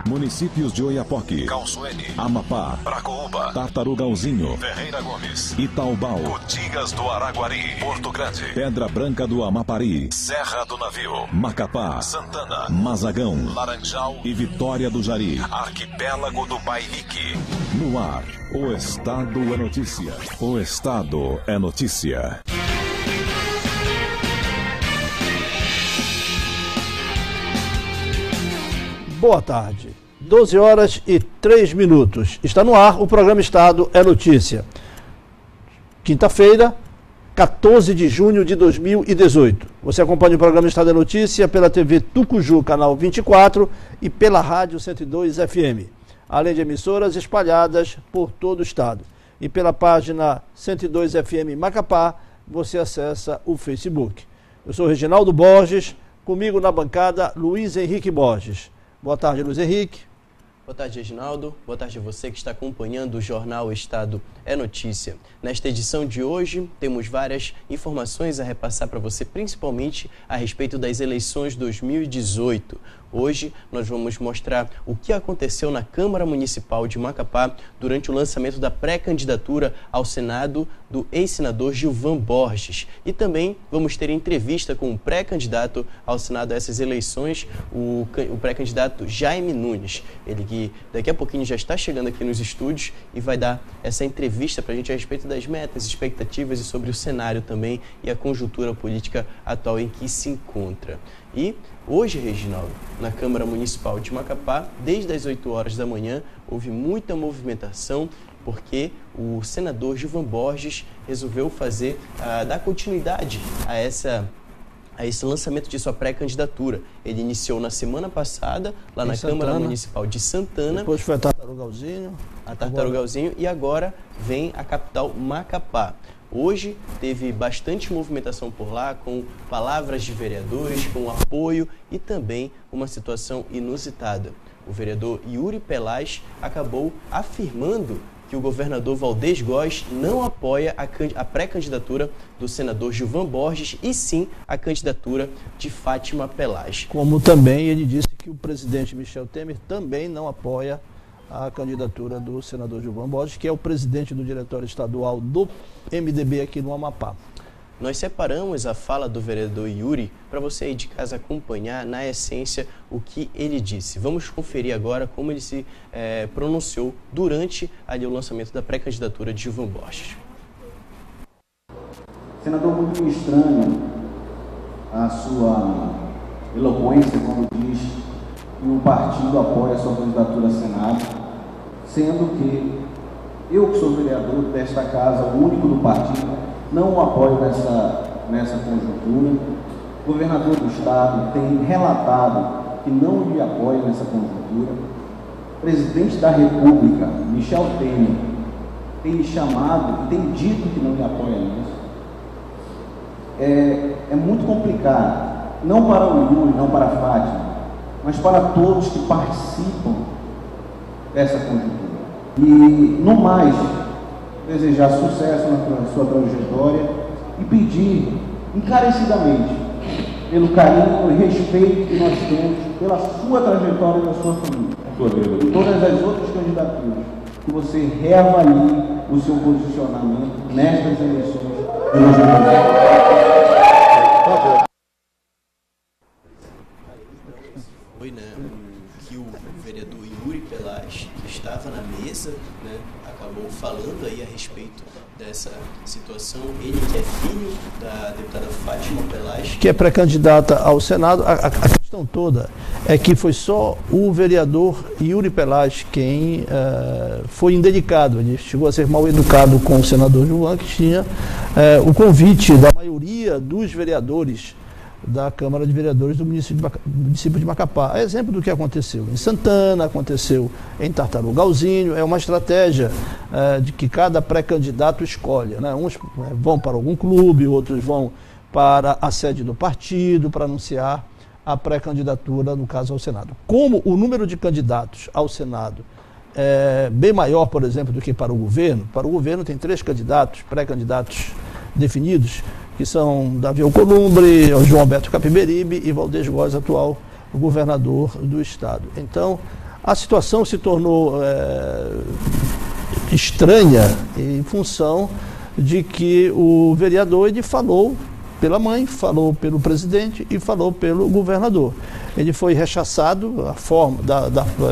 Municípios de Oiapoque, Calçoene, Amapá, Pracoúba, Tartarugalzinho, Ferreira Gomes, Itaubal, Cotigas do Araguari, Porto Grande, Pedra Branca do Amapari, Serra do Navio, Macapá, Santana, Mazagão Laranjal e Vitória do Jari. Arquipélago do Bailique. No ar, o Estado é notícia. O Estado é notícia. Boa tarde, 12 horas e 3 minutos. Está no ar o programa Estado é Notícia. Quinta-feira, 14 de junho de 2018. Você acompanha o programa Estado é Notícia pela TV Tucuju, canal 24 e pela Rádio 102 FM, além de emissoras espalhadas por todo o estado. E pela página 102 FM Macapá, você acessa o Facebook. Eu sou Reginaldo Borges, comigo na bancada, Luiz Henrique Borges. Boa tarde, Luiz Henrique. Boa tarde, Reginaldo. Boa tarde a você que está acompanhando o jornal Estado é Notícia. Nesta edição de hoje, temos várias informações a repassar para você, principalmente a respeito das eleições 2018. Hoje, nós vamos mostrar o que aconteceu na Câmara Municipal de Macapá durante o lançamento da pré-candidatura ao Senado do ex-senador Gilvan Borges. E também vamos ter entrevista com o pré-candidato ao Senado a essas eleições, o pré-candidato Jaime Nunes. Ele que daqui a pouquinho já está chegando aqui nos estúdios e vai dar essa entrevista para a gente a respeito das metas, expectativas e sobre o cenário também e a conjuntura política atual em que se encontra. E hoje, Reginaldo, na Câmara Municipal de Macapá, desde as 8 horas da manhã, houve muita movimentação, porque o senador Gilvan Borges resolveu dar continuidade a esse lançamento de sua pré-candidatura. Ele iniciou na semana passada, lá na Câmara Municipal de Santana. Depois foi a Tartarugalzinho. E agora vem a capital Macapá. Hoje teve bastante movimentação por lá, com palavras de vereadores, com apoio e também uma situação inusitada. O vereador Yuri Pelaz acabou afirmando que o governador Valdez Góes não apoia a pré-candidatura do senador Gilvan Borges e sim a candidatura de Fátima Pelaz. Como também ele disse que o presidente Michel Temer também não apoia a candidatura do senador Gilvan Borges, que é o presidente do diretório estadual do MDB aqui no Amapá. Nós separamos a fala do vereador Yuri para você aí de casa acompanhar, na essência, o que ele disse. Vamos conferir agora como ele se pronunciou durante o lançamento da pré-candidatura de Gilvan Borges. Senador, muito me estranha a sua eloquência quando diz que o partido apoia a sua candidatura a Senado, sendo que eu, que sou vereador desta casa, o único do partido, não o apoio nessa conjuntura. O governador do estado tem relatado que não lhe apoia nessa conjuntura. O presidente da República, Michel Temer, tem me chamado e tem dito que não lhe apoia nisso. É muito complicado, não para o Yuri, não para a Fátima, mas para todos que participam dessa conjuntura. E, no mais, desejar sucesso na sua trajetória e pedir encarecidamente, pelo carinho e respeito que nós temos pela sua trajetória e da sua família, e todas as outras candidaturas, que você reavalie o seu posicionamento nestas eleições de 2018. Foi, que o vereador Yuri Pelaz, que estava na mesa, acabou falando aí a respeito dessa situação. Ele que é filho da deputada Fátima Pelaz, que é pré-candidata ao Senado. A questão toda é que foi só o vereador Yuri Pelaz quem foi indelicado. Ele chegou a ser mal educado com o senador Gilvan, que tinha o convite da maioria dos vereadores da Câmara de Vereadores do município de Macapá. É exemplo do que aconteceu em Santana, aconteceu em Tartarugalzinho. É uma estratégia de que cada pré-candidato escolhe, né? Uns vão para algum clube, outros vão para a sede do partido para anunciar a pré-candidatura, no caso, ao Senado. Como o número de candidatos ao Senado é bem maior, por exemplo, do que para o governo tem 3 candidatos, pré-candidatos definidos, que são Davi Alcolumbre, João Alberto Capiberibe e Valdez Góes, atual governador do estado. Então, A situação se tornou estranha em função de que o vereador ele falou pela mãe, falou pelo presidente e falou pelo governador. Ele foi rechaçado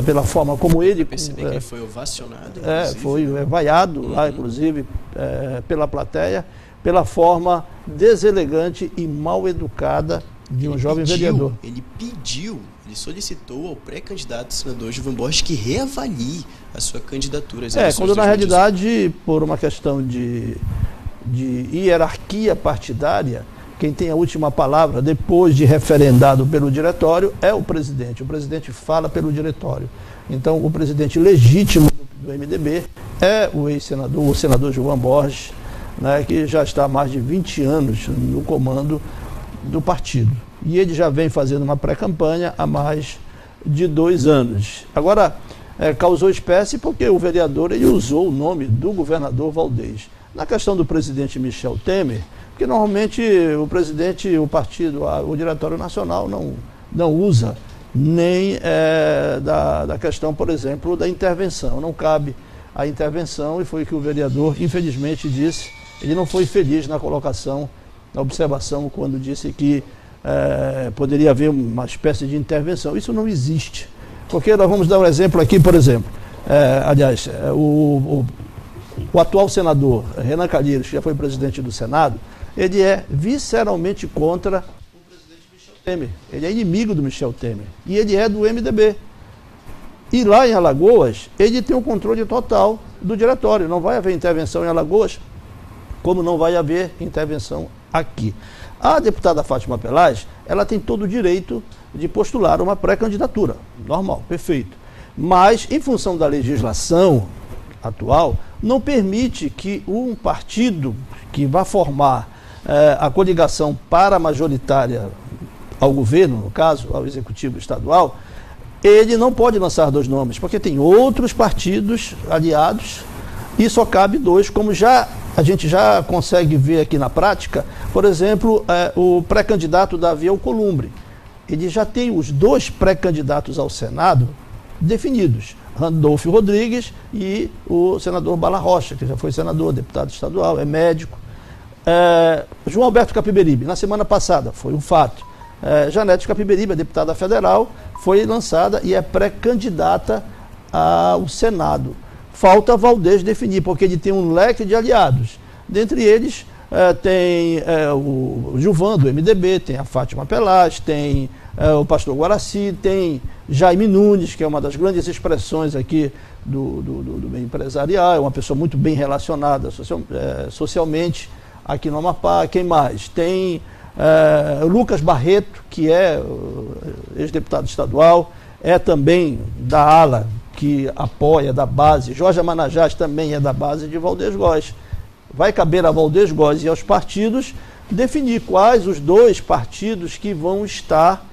pela forma como ele... Percebi que ele foi ovacionado. Foi vaiado lá, inclusive, pela plateia, pela forma deselegante e mal educada de um jovem vereador. Ele solicitou ao pré-candidato senador Gilvan Borges que reavalie a sua candidatura. Quando na realidade, por uma questão de hierarquia partidária, quem tem a última palavra, depois de referendado pelo diretório, é o presidente. O presidente fala pelo diretório. Então, o presidente legítimo do MDB é o senador Gilvan Borges, né, que já está há mais de 20 anos no comando do partido. E ele já vem fazendo uma pré-campanha há mais de 2 anos. Agora, causou espécie porque o vereador ele usou o nome do governador Valdez. Na questão do presidente Michel Temer, porque normalmente o presidente, o partido, o Diretório Nacional não usa nem da questão, por exemplo, da intervenção. Não cabe a intervenção e foi o que o vereador, infelizmente, disse. Ele não foi feliz na colocação, na observação, quando disse que poderia haver uma espécie de intervenção. Isso não existe. Porque nós vamos dar um exemplo aqui, por exemplo. O atual senador, Renan Calheiros, que já foi presidente do Senado, ele é visceralmente contra o presidente Michel Temer. Ele é inimigo do Michel Temer. E ele é do MDB. E lá em Alagoas, ele tem um controle total do diretório. Não vai haver intervenção em Alagoas, como não vai haver intervenção aqui. A deputada Fátima Pelaz, ela tem todo o direito de postular uma pré-candidatura. Normal, perfeito. Mas, em função da legislação atual, não permite que um partido que vá formar a coligação para-majoritária ao governo, no caso, ao executivo estadual, ele não pode lançar 2 nomes, porque tem outros partidos aliados e só cabe 2, como a gente já consegue ver aqui na prática. Por exemplo, o pré-candidato Davi Alcolumbre. Ele já tem os 2 pré-candidatos ao Senado definidos, Randolfo Rodrigues e o senador Bala Rocha, que já foi senador, deputado estadual, é médico. João Alberto Capiberibe, na semana passada, foi um fato. Janete Capiberibe, a deputada federal, foi lançada e é pré-candidata ao Senado. Falta Valdez definir, porque ele tem um leque de aliados. Dentre eles, tem o Gilvan, do MDB, tem a Fátima Pelaz, tem o pastor Guaraci, tem Jaime Nunes, que é uma das grandes expressões aqui do meio empresarial, é uma pessoa muito bem relacionada socialmente aqui no Amapá. Quem mais? Tem Lucas Barreto, que é ex-deputado estadual, é também da ala que apoia, da base. Jorge Amanajás também é da base de Valdez Góes. Vai caber a Valdez Góes e aos partidos definir quais os 2 partidos que vão estar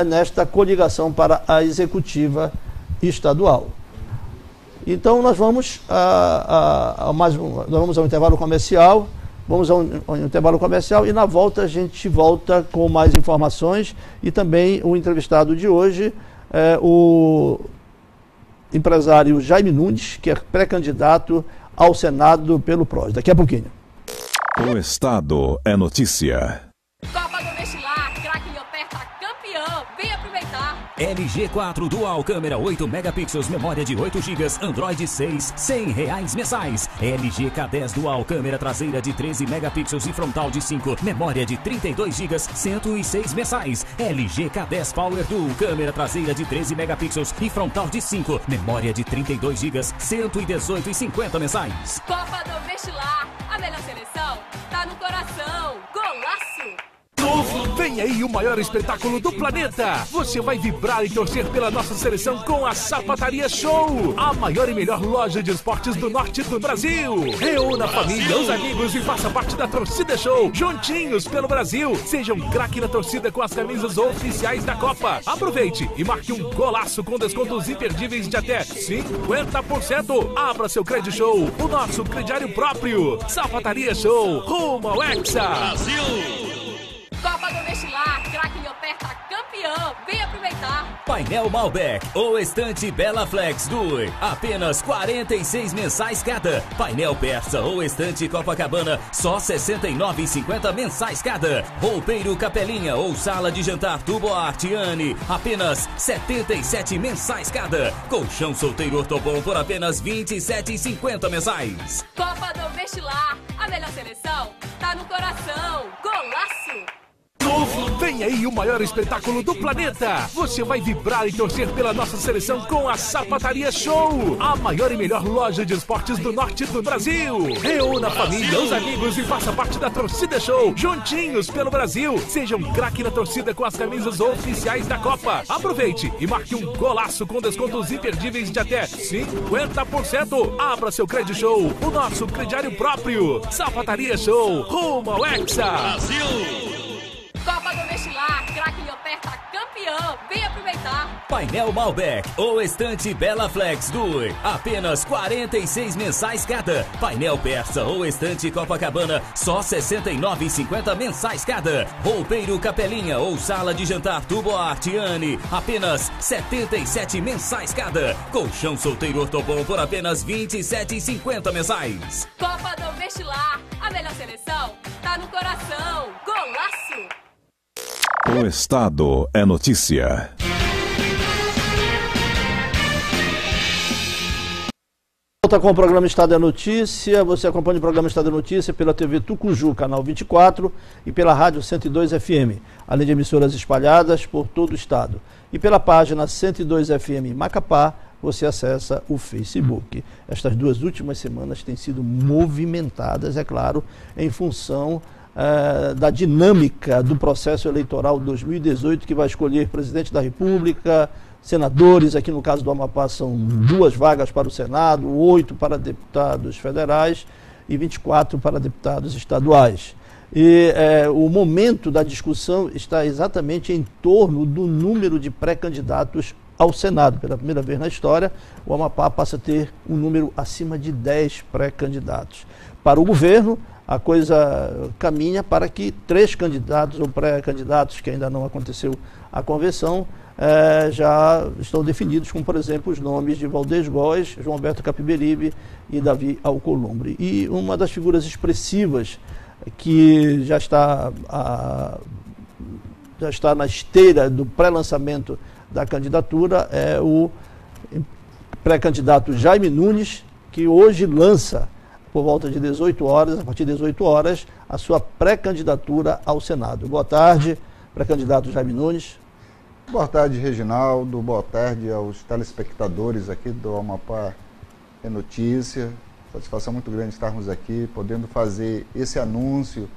nesta coligação para a executiva estadual. Então nós vamos ao intervalo comercial. Vamos ao intervalo comercial e na volta a gente volta com mais informações e também o entrevistado de hoje é o empresário Jaime Nunes, que é pré-candidato ao Senado pelo PROS. Daqui a pouquinho. O Estado é notícia. Copa do Vestilar, craque e oferta campeão. Vem aproveitar. LG 4 Dual câmera 8 megapixels, memória de 8 GB, Android 6, R$100 mensais. LG K10 Dual câmera traseira de 13 megapixels e frontal de 5, memória de 32 GB, R$106 mensais. LG K10 Power Dual câmera traseira de 13 megapixels e frontal de 5, memória de 32 GB, R$118,50 mensais. Copa do Vestilar, a melhor seleção tá no coração. Golaço! Vem aí o maior espetáculo do planeta. Você vai vibrar e torcer pela nossa seleção com a Sapataria Show, a maior e melhor loja de esportes do norte do Brasil. Reúna a família, os amigos e faça parte da Torcida Show, juntinhos pelo Brasil. Seja um craque na torcida com as camisas oficiais da Copa. Aproveite e marque um golaço com descontos imperdíveis de até 50%. Abra seu Cred Show, o nosso crediário próprio. Sapataria Show, rumo ao Hexa. Copa do Vestilar, craque e oferta campeão. campeão. Vem aproveitar. Painel Malbec ou estante Bela Flex Due, apenas 46 mensais cada. Painel Persa ou estante Copacabana, só 69,50 mensais cada. Roupeiro Capelinha ou sala de jantar Tubo Artiane, apenas 77 mensais cada. Colchão solteiro Ortobon por apenas 27,50 mensais. Copa do Vestilar, a melhor seleção tá no coração. Golaço! Vem aí o maior espetáculo do planeta. Você vai vibrar e torcer pela nossa seleção com a Sapataria Show, a maior e melhor loja de esportes do norte do Brasil. Reúna a família, os amigos e faça parte da Torcida Show, juntinhos pelo Brasil. Seja um craque na torcida com as camisas oficiais da Copa. Aproveite e marque um golaço com descontos imperdíveis de até 50%. Abra seu Cred Show, o nosso crediário próprio. Sapataria Show, rumo ao Hexa. Copa do Vestilar, craque e oferta campeão. Vem aproveitar. Painel Malbec ou estante Bela Flex Due, apenas 46 mensais cada. Painel Persa ou estante Copacabana, só 69,50 mensais cada. Roupeiro Capelinha ou sala de jantar Tubo Artiane, apenas 77 mensais cada. Colchão solteiro Ortobon por apenas 27,50 mensais. Copa do Vestilar, a melhor seleção tá no coração. Golaço! O Estado é notícia. Volta com o programa Estado é Notícia. Você acompanha o programa Estado é Notícia pela TV Tucuju, canal 24, e pela Rádio 102 FM, além de emissoras espalhadas por todo o estado. E pela página 102 FM Macapá, você acessa o Facebook. Estas duas últimas semanas têm sido movimentadas, é claro, em função da dinâmica do processo eleitoral 2018, que vai escolher presidente da República, senadores. Aqui no caso do Amapá são 2 vagas para o Senado, 8 para deputados federais e 24 para deputados estaduais. E o momento da discussão está exatamente em torno do número de pré-candidatos ao Senado. Pela primeira vez na história, o Amapá passa a ter um número acima de 10 pré-candidatos. Para o governo, a coisa caminha para que 3 candidatos ou pré-candidatos, que ainda não aconteceu a convenção, já estão definidos, como, por exemplo, os nomes de Valdez Góes, João Alberto Capiberibe e Davi Alcolumbre. E uma das figuras expressivas que já está na esteira do pré-lançamento da candidatura é o pré-candidato Jaime Nunes, que hoje lança, por volta de 18 horas, a partir de 18 horas, a sua pré-candidatura ao Senado. Boa tarde, pré-candidato Jaime Nunes. Boa tarde, Reginaldo. Boa tarde aos telespectadores aqui do Amapá é Notícia. Satisfação muito grande estarmos aqui, podendo fazer esse anúncio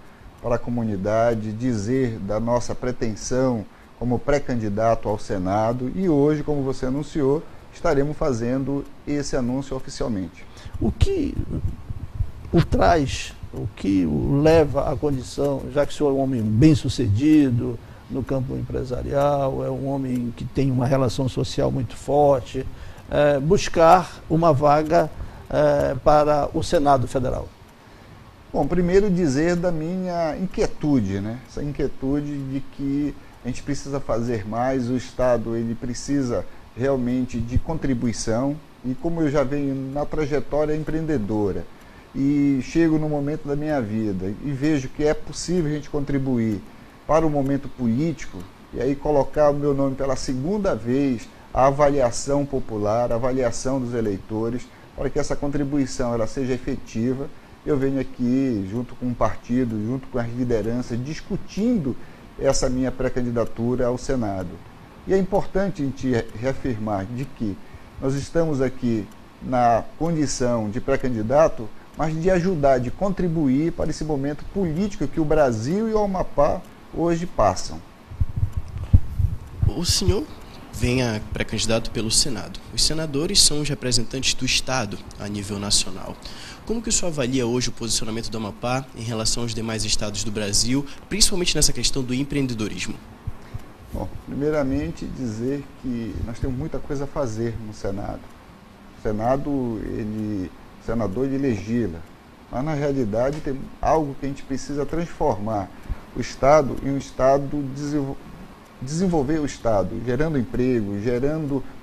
para a comunidade, dizer da nossa pretensão como pré-candidato ao Senado. E hoje, como você anunciou, estaremos fazendo esse anúncio oficialmente. O que o traz, o que o leva à condição, já que o senhor é um homem bem-sucedido no campo empresarial, é um homem que tem uma relação social muito forte, buscar uma vaga para o Senado Federal? Bom, primeiro dizer da minha inquietude, né? Essa inquietude de que a gente precisa fazer mais, o Estado ele precisa realmente de contribuição, e como eu já venho na trajetória empreendedora, e chego no momento da minha vida e vejo que é possível a gente contribuir para o momento político, e aí colocar o meu nome pela segunda vez, a avaliação popular, a avaliação dos eleitores, para que essa contribuição ela seja efetiva. Eu venho aqui, junto com o partido, junto com as lideranças, discutindo essa minha pré-candidatura ao Senado. E é importante a gente reafirmar de que nós estamos aqui na condição de pré-candidato, mas de ajudar, de contribuir para esse momento político que o Brasil e o Amapá hoje passam. O senhor vem a pré-candidato pelo Senado. Os senadores são os representantes do Estado a nível nacional. Como que o senhor avalia hoje o posicionamento do Amapá em relação aos demais estados do Brasil, principalmente nessa questão do empreendedorismo? Bom, primeiramente dizer que nós temos muita coisa a fazer no Senado. O Senado, o senador ele legisla, mas na realidade tem algo que a gente precisa transformar o Estado em um Estado desenvolver o Estado, gerando emprego,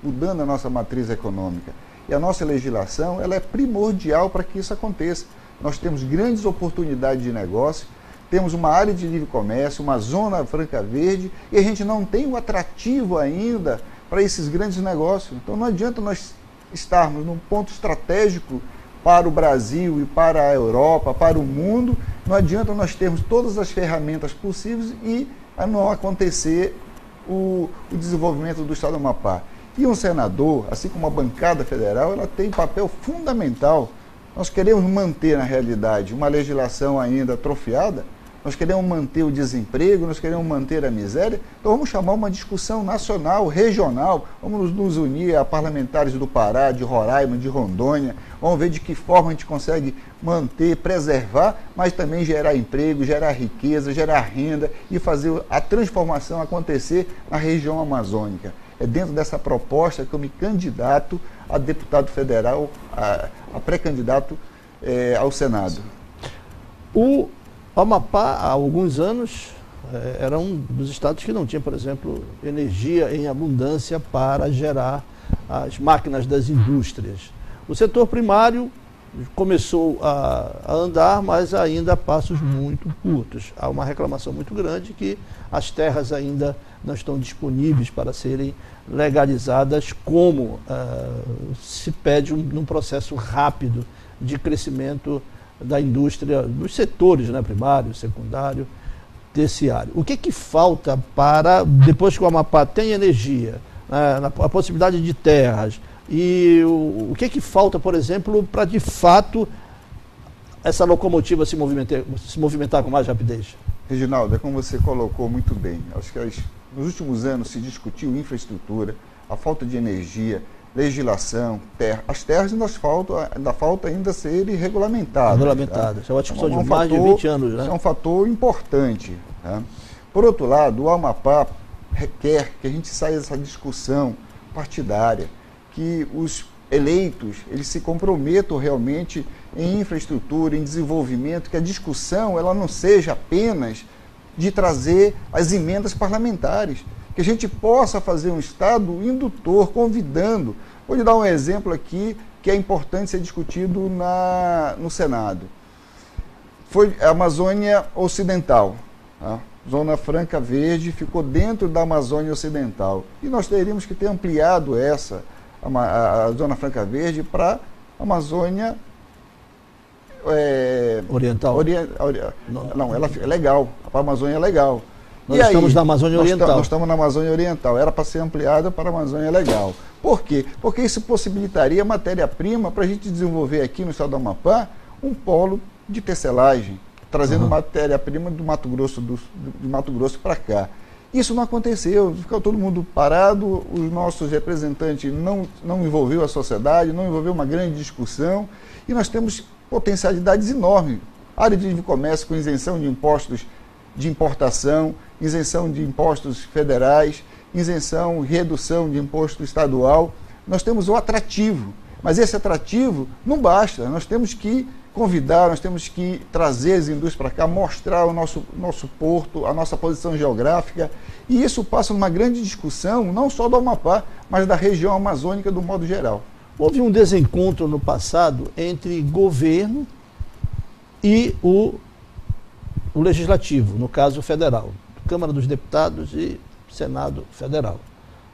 mudando a nossa matriz econômica. E a nossa legislação, ela é primordial para que isso aconteça. Nós temos grandes oportunidades de negócio, temos uma área de livre comércio, uma zona franca verde, e a gente não tem um atrativo ainda para esses grandes negócios. Então não adianta nós estarmos num ponto estratégico para o Brasil e para a Europa, para o mundo, não adianta nós termos todas as ferramentas possíveis e não acontecer o desenvolvimento do Estado do Amapá. E um senador, assim como a bancada federal, ela tem papel fundamental. Nós queremos manter, na realidade, uma legislação ainda atrofiada, nós queremos manter o desemprego, nós queremos manter a miséria, então vamos chamar uma discussão nacional, regional, vamos nos unir a parlamentares do Pará, de Roraima, de Rondônia, vamos ver de que forma a gente consegue manter, preservar, mas também gerar emprego, gerar riqueza, gerar renda e fazer a transformação acontecer na região amazônica. É dentro dessa proposta que eu me candidato a deputado federal, a pré-candidato ao Senado. O Amapá, há alguns anos, era um dos estados que não tinha, por exemplo, energia em abundância para gerar as máquinas das indústrias. O setor primário começou a andar, mas ainda a passos muito curtos. Há uma reclamação muito grande que as terras ainda não estão disponíveis para serem legalizadas, como se pede num processo rápido de crescimento da indústria, dos setores, né, primário, secundário, terciário. O que falta para, depois que o Amapá tem energia, a possibilidade de terras, e o que falta, por exemplo, para de fato essa locomotiva se movimentar com mais rapidez? Reginaldo, é como você colocou muito bem. Acho que nos últimos anos se discutiu infraestrutura, a falta de energia, legislação, terra. As terras ainda falta serem regulamentadas. Regulamentadas. Tá? É uma discussão de mais de 20 anos. Né? É um fator importante. Tá? Por outro lado, o Amapá requer que a gente saia dessa discussão partidária, que os eleitos eles se comprometam realmente em infraestrutura, em desenvolvimento, que a discussão ela não seja apenas de trazer as emendas parlamentares, que a gente possa fazer um Estado indutor, convidando. Vou lhe dar um exemplo aqui que é importante ser discutido no Senado. Foi a Amazônia Ocidental, tá? Zona Franca Verde ficou dentro da Amazônia Ocidental. E nós teríamos que ter ampliado a Zona Franca Verde para a Amazônia Oriental. Não, ela é legal. A Amazônia é legal. Nós estamos na Amazônia Oriental. Nós estamos na Amazônia Oriental. Era para ser ampliada para a Amazônia Legal. Por quê? Porque isso possibilitaria matéria-prima para a gente desenvolver aqui no estado do Amapá um polo de tecelagem, trazendo matéria-prima do Mato Grosso para cá. Isso não aconteceu, ficou todo mundo parado, os nossos representantes não envolveu a sociedade, não envolveu uma grande discussão, e nós temos potencialidades enormes. Área de comércio com isenção de impostos de importação, isenção de impostos federais, isenção, redução de imposto estadual. Nós temos o atrativo, mas esse atrativo não basta, nós temos que convidar, nós temos que trazer as indústrias para cá, mostrar o nosso porto, a nossa posição geográfica, e isso passa numa grande discussão, não só do Amapá, mas da região amazônica do modo geral. Houve um desencontro no passado entre governo e o legislativo, no caso federal, Câmara dos Deputados e Senado Federal.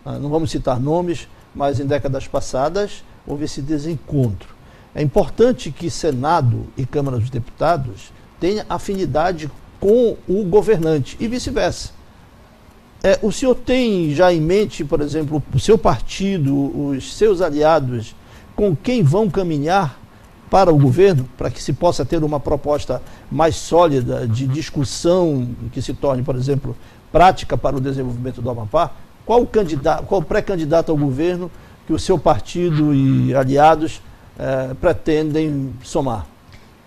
Não vamos citar nomes, mas em décadas passadas houve esse desencontro. É importante que Senado e Câmara dos Deputados tenham afinidade com o governante e vice-versa. O senhor tem já em mente, por exemplo, o seu partido, os seus aliados, com quem vão caminhar para o governo, para que se possa ter uma proposta mais sólida de discussão, que se torne, por exemplo, prática para o desenvolvimento do Amapá? Qual pré-candidato ao governo que o seu partido e aliados pretendem somar?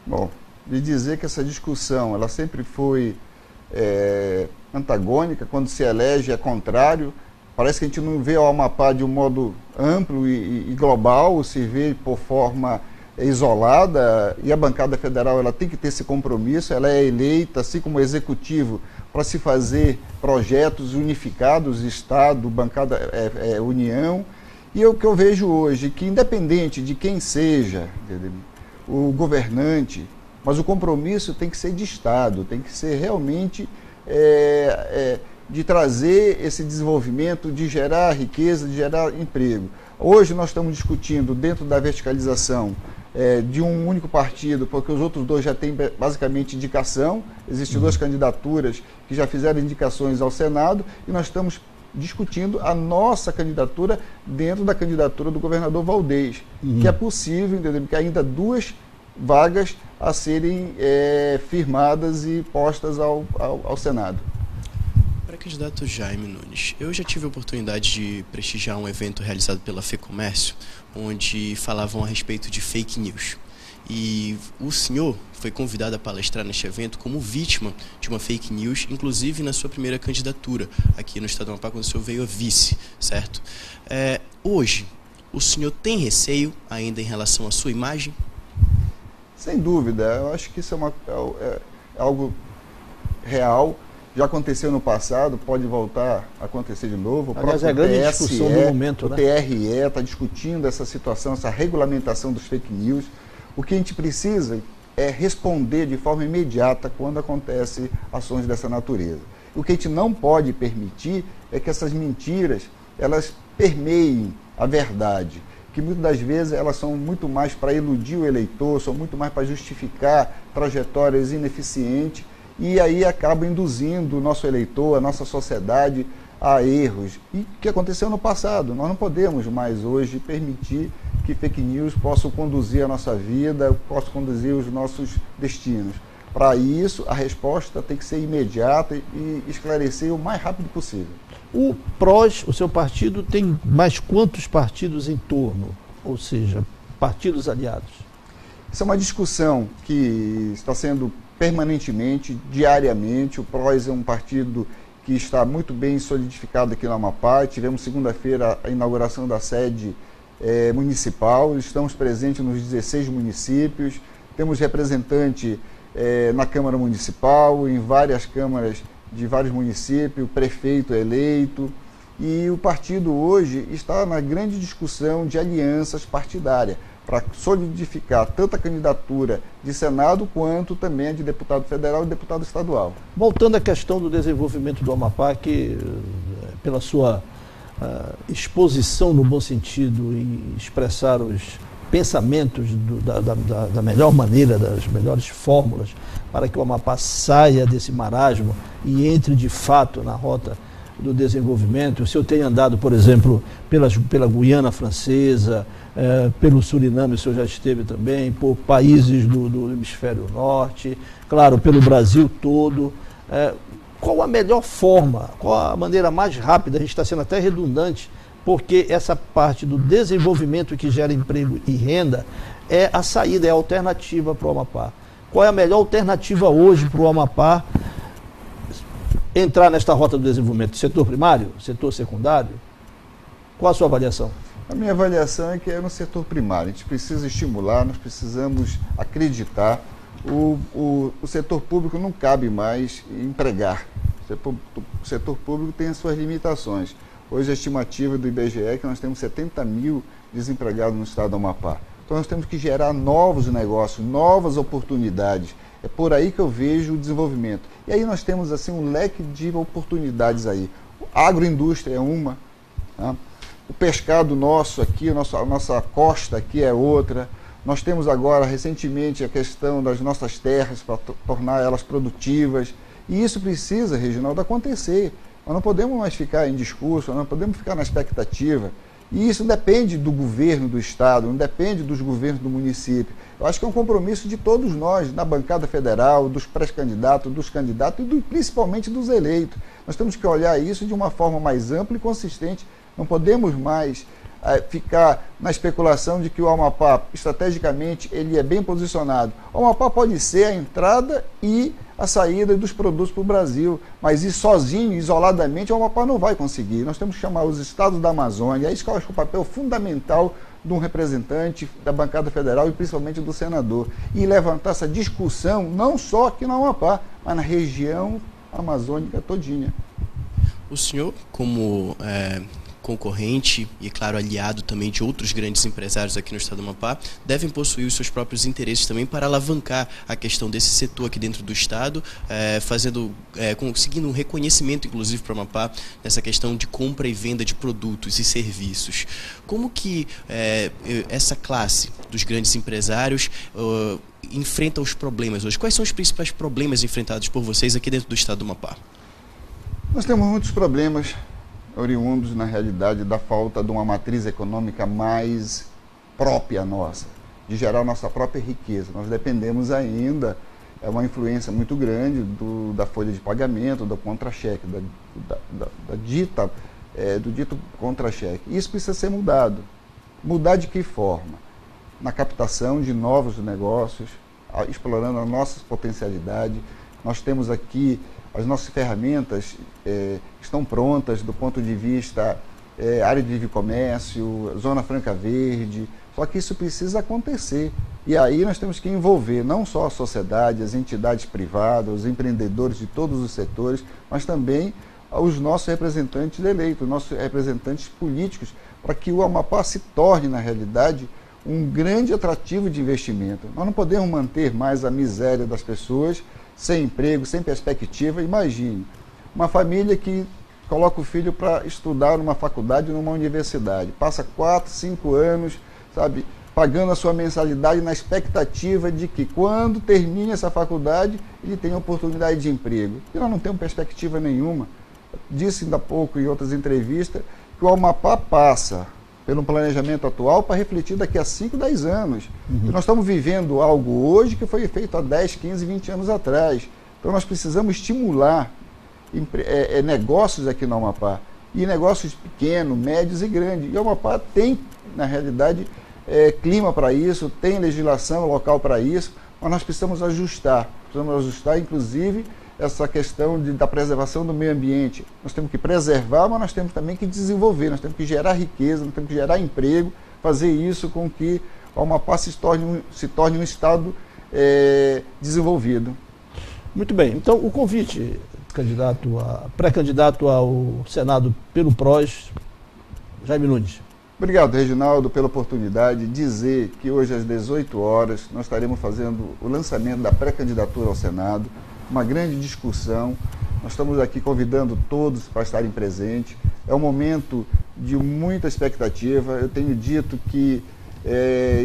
Bom, de dizer que essa discussão ela sempre foi antagônica, quando se elege é contrário. Parece que a gente não vê o Amapá de um modo amplo e global, se vê por forma isolada, e a bancada federal ela tem que ter esse compromisso, ela é eleita, assim como o executivo, para se fazer projetos unificados, Estado, bancada, União. E o que eu vejo hoje, que independente de quem seja o governante, mas o compromisso tem que ser de Estado, tem que ser realmente de trazer esse desenvolvimento, de gerar riqueza, de gerar emprego. Hoje nós estamos discutindo dentro da verticalização de um único partido, porque os outros dois já têm basicamente indicação. Existem duas candidaturas que já fizeram indicações ao Senado e nós estamos discutindo a nossa candidatura dentro da candidatura do governador Valdez, que é possível, entendeu? Que ainda 2 vagas a serem firmadas e postas ao Senado. Pré-candidato Jaime Nunes, eu já tive a oportunidade de prestigiar um evento realizado pela FEComércio, onde falavam a respeito de fake news. E o senhor foi convidado a palestrar neste evento como vítima de uma fake news, inclusive na sua primeira candidatura aqui no estado do Amapá, quando o senhor veio a vice, certo? Hoje, o senhor tem receio ainda em relação à sua imagem? Sem dúvida, eu acho que isso é algo real. Já aconteceu no passado, pode voltar a acontecer de novo. Aliás, é a grande discussão do momento, o TRE está discutindo essa situação, essa regulamentação dos fake news. O que a gente precisa é responder de forma imediata quando acontecem ações dessa natureza. O que a gente não pode permitir é que essas mentiras, elas permeiem a verdade, que muitas das vezes elas são muito mais para iludir o eleitor, são muito mais para justificar trajetórias ineficientes, e aí acaba induzindo o nosso eleitor, a nossa sociedade a erros. E o que aconteceu no passado? Nós não podemos mais hoje permitir que fake news possam conduzir a nossa vida, possam conduzir os nossos destinos. Para isso, a resposta tem que ser imediata e esclarecer o mais rápido possível. O PROS, o seu partido, tem mais quantos partidos em torno? Ou seja, partidos aliados? Isso é uma discussão que está sendo permanentemente, diariamente. O PROS é um partido que está muito bem solidificado aqui no Amapá. Tivemos segunda-feira a inauguração da sede municipal. Estamos presentes nos 16 municípios. Temos representante na Câmara Municipal, em várias câmaras de vários municípios, prefeito eleito. E o partido hoje está na grande discussão de alianças partidárias, para solidificar tanto a candidatura de Senado quanto também a de deputado federal e deputado estadual. Voltando à questão do desenvolvimento do Amapá, que pela sua exposição no bom sentido e expressar os pensamentos da melhor maneira, das melhores fórmulas, para que o Amapá saia desse marasmo e entre de fato na rota do desenvolvimento. O senhor tem andado, por exemplo, pela Guiana Francesa, pelo Suriname, o senhor já esteve também, por países do hemisfério norte, claro, pelo Brasil todo. Qual a melhor forma, qual a maneira mais rápida, a gente está sendo até redundante, porque essa parte do desenvolvimento que gera emprego e renda é a saída, é a alternativa para o Amapá. Qual é a melhor alternativa hoje para o Amapá entrar nesta rota do desenvolvimento? Setor primário? Setor secundário? Qual a sua avaliação? A minha avaliação é que é no setor primário. A gente precisa estimular, nós precisamos acreditar. O setor público não cabe mais empregar. O setor público tem as suas limitações. Hoje a estimativa do IBGE é que nós temos 70 mil desempregados no estado do Amapá. Então nós temos que gerar novos negócios, novas oportunidades. É por aí que eu vejo o desenvolvimento. E aí nós temos assim um leque de oportunidades aí. A agroindústria é uma, tá? O pescado nosso aqui, a nossa costa aqui é outra. Nós temos agora, recentemente, a questão das nossas terras para tornar elas produtivas. E isso precisa, Reginaldo, acontecer. Nós não podemos mais ficar em discurso, nós não podemos ficar na expectativa. E isso depende do governo do estado, não depende dos governos do município. Eu acho que é um compromisso de todos nós, na bancada federal, dos pré-candidatos, dos candidatos e principalmente dos eleitos. Nós temos que olhar isso de uma forma mais ampla e consistente. Não podemos mais ficar na especulação de que o Amapá, estrategicamente, ele é bem posicionado. O Amapá pode ser a entrada e a saída dos produtos para o Brasil, mas ir sozinho, isoladamente, o Amapá não vai conseguir. Nós temos que chamar os estados da Amazônia. É isso que eu acho que é o papel fundamental de um representante da bancada federal e principalmente do senador. E levantar essa discussão, não só aqui no Amapá, mas na região amazônica todinha. O senhor, como concorrente e, claro, aliado também de outros grandes empresários aqui no estado do Amapá, devem possuir os seus próprios interesses também para alavancar a questão desse setor aqui dentro do estado, conseguindo um reconhecimento, inclusive, para o Amapá, nessa questão de compra e venda de produtos e serviços. Como que essa classe dos grandes empresários enfrenta os problemas hoje? Quais são os principais problemas enfrentados por vocês aqui dentro do estado do Amapá? Nós temos muitos problemas oriundos, na realidade, da falta de uma matriz econômica mais própria nossa, de gerar nossa própria riqueza. Nós dependemos ainda, uma influência muito grande da folha de pagamento, do contra-cheque, do dito contra-cheque. Isso precisa ser mudado. Mudar de que forma? Na captação de novos negócios, explorando as nossas potencialidades. Nós temos aqui as nossas ferramentas estão prontas do ponto de vista área de livre comércio, Zona Franca Verde, só que isso precisa acontecer. E aí nós temos que envolver não só a sociedade, as entidades privadas, os empreendedores de todos os setores, mas também os nossos representantes eleitos, nossos representantes políticos, para que o Amapá se torne, na realidade, um grande atrativo de investimento. Nós não podemos manter mais a miséria das pessoas, sem emprego, sem perspectiva. Imagine, uma família que coloca o filho para estudar numa faculdade, numa universidade, passa 4, 5 anos, sabe, pagando a sua mensalidade na expectativa de que quando termine essa faculdade, ele tenha oportunidade de emprego. E nós não temos perspectiva nenhuma. Disse ainda há pouco em outras entrevistas que o Amapá passa pelo planejamento atual para refletir daqui a 5, 10 anos. E nós estamos vivendo algo hoje que foi feito há 10, 15, 20 anos atrás. Então nós precisamos estimular negócios aqui no Amapá. E negócios pequenos, médios e grandes. E o Amapá tem, na realidade, clima para isso, tem legislação local para isso, mas nós precisamos ajustar. Precisamos ajustar, inclusive, essa questão da preservação do meio ambiente. Nós temos que preservar, mas nós temos também que desenvolver, nós temos que gerar riqueza, nós temos que gerar emprego, fazer isso com que o Amapá se torne um estado desenvolvido. Muito bem, então o convite, pré-candidato ao Senado pelo PROS, Jaime Nunes. Obrigado, Reginaldo, pela oportunidade de dizer que hoje às 18 horas nós estaremos fazendo o lançamento da pré-candidatura ao Senado, uma grande discussão. Nós estamos aqui convidando todos para estarem presentes. É um momento de muita expectativa. Eu tenho dito que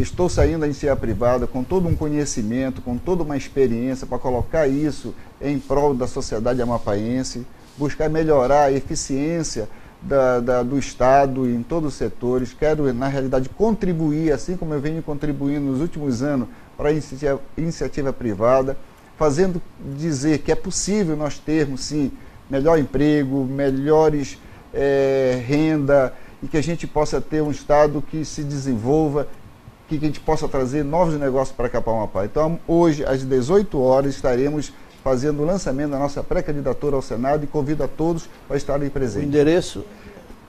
estou saindo da iniciativa privada com todo um conhecimento, com toda uma experiência para colocar isso em prol da sociedade amapaense, buscar melhorar a eficiência do Estado em todos os setores. Quero, na realidade, contribuir, assim como eu venho contribuindo nos últimos anos para a iniciativa privada, fazendo dizer que é possível nós termos, sim, melhor emprego, melhores renda, e que a gente possa ter um Estado que se desenvolva, que a gente possa trazer novos negócios para cá para o Amapá. Então, hoje, às 18 horas, estaremos fazendo o lançamento da nossa pré-candidatura ao Senado e convido a todos para estarem presentes. O endereço?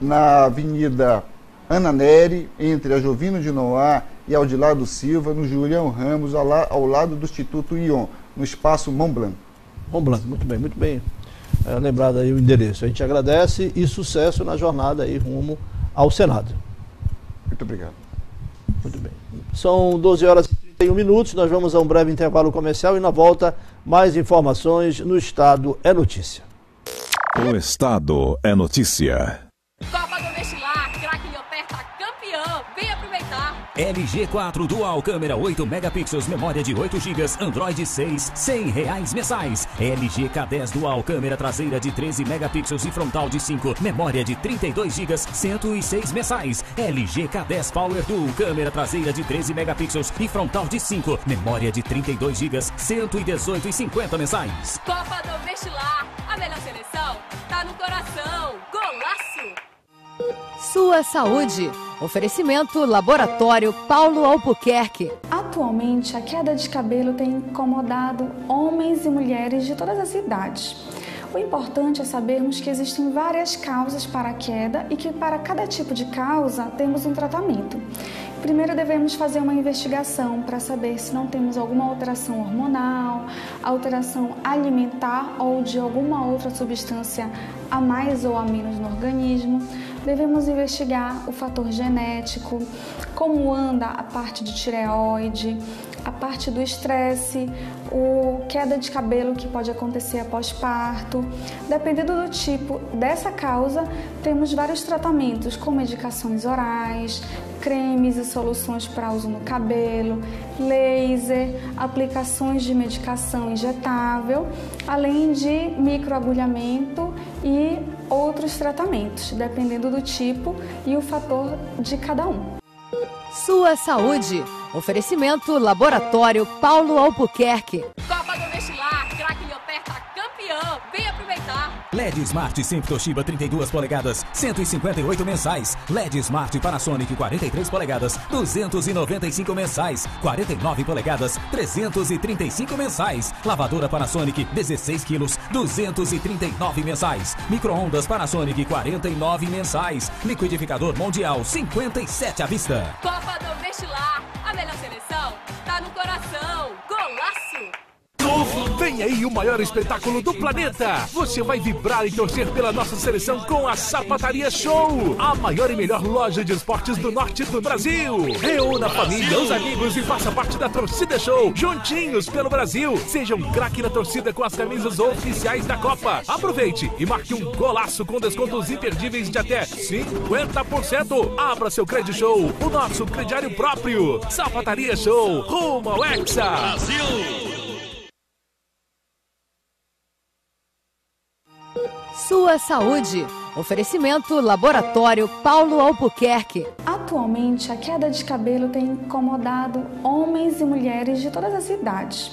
Na Avenida Ana Nery, entre a Jovino de Noá e Aldilado Silva, no Julião Ramos, ao lado do Instituto ION, no espaço Mont Blanc. Mont Blanc, muito bem. Lembrado aí o endereço. A gente agradece e sucesso na jornada aí rumo ao Senado. Muito obrigado. Muito bem. São 12 horas e 31 minutos, nós vamos a um breve intervalo comercial e na volta mais informações no Estado é Notícia. O Estado é Notícia. Copa do Vestilar, craque Leoperta campeão, vem aproveitar. LG4 Dual câmera 8 megapixels, memória de 8 GB, Android 6, R$100 mensais. LG K10 Dual câmera traseira de 13 megapixels e frontal de 5, memória de 32 GB, R$106 mensais. LG K10 Power Dual câmera traseira de 13 megapixels e frontal de 5, memória de 32 GB, R$118,50 mensais. Copa do Vestilar, a melhor seleção tá no coração. Golaço! Sua saúde. Oferecimento Laboratório Paulo Albuquerque. Atualmente, a queda de cabelo tem incomodado homens e mulheres de todas as idades. O importante é sabermos que existem várias causas para a queda e que para cada tipo de causa temos um tratamento. Primeiro devemos fazer uma investigação para saber se não temos alguma alteração hormonal, alteração alimentar ou de alguma outra substância a mais ou a menos no organismo. Devemos investigar o fator genético, como anda a parte de tireoide, a parte do estresse, queda de cabelo que pode acontecer após parto. Dependendo do tipo dessa causa, temos vários tratamentos com medicações orais, cremes e soluções para uso no cabelo, laser, aplicações de medicação injetável, além de microagulhamento e outros tratamentos, dependendo do tipo e o fator de cada um. Sua saúde. Oferecimento Laboratório Paulo Albuquerque. Copa do Vestilar, craque Leoperta campeão. Vem aproveitar. LED Smart Sempre Toshiba 32 polegadas, 158 mensais. LED Smart Panasonic 43 polegadas, 295 mensais. 49 polegadas, 335 mensais. Lavadora Panasonic 16 quilos, 239 mensais. Micro-ondas Panasonic 49 mensais. Liquidificador Mundial 57 à vista. Copa do Vestilar, a melhor seleção tá no coração. Golaço! Vem aí o maior espetáculo do planeta. Você vai vibrar e torcer pela nossa seleção com a Sapataria Show, a maior e melhor loja de esportes do norte do Brasil. Reúna a família, os amigos e faça parte da Torcida Show, juntinhos pelo Brasil. Seja um craque na torcida com as camisas oficiais da Copa. Aproveite e marque um golaço com descontos imperdíveis de até 50%. Abra seu Credit Show, o nosso crediário próprio. Sapataria Show, rumo ao Hexa. Brasil! Sua saúde. Oferecimento Laboratório Paulo Albuquerque. Atualmente, a queda de cabelo tem incomodado homens e mulheres de todas as idades.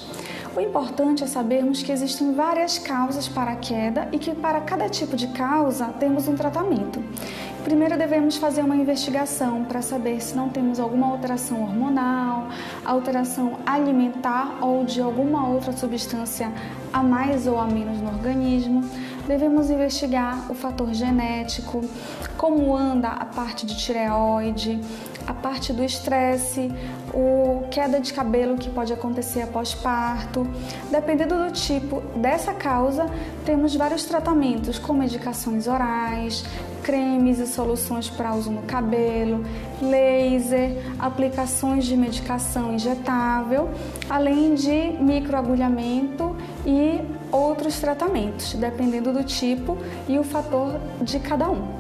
O importante é sabermos que existem várias causas para a queda e que para cada tipo de causa temos um tratamento. Primeiro devemos fazer uma investigação para saber se não temos alguma alteração hormonal, alteração alimentar ou de alguma outra substância a mais ou a menos no organismo. Devemos investigar o fator genético, como anda a parte de tireoide, a parte do estresse, queda de cabelo que pode acontecer após parto. Dependendo do tipo dessa causa, temos vários tratamentos com medicações orais, cremes e soluções para uso no cabelo, laser, aplicações de medicação injetável, além de microagulhamento e outros tratamentos, dependendo do tipo e o fator de cada um.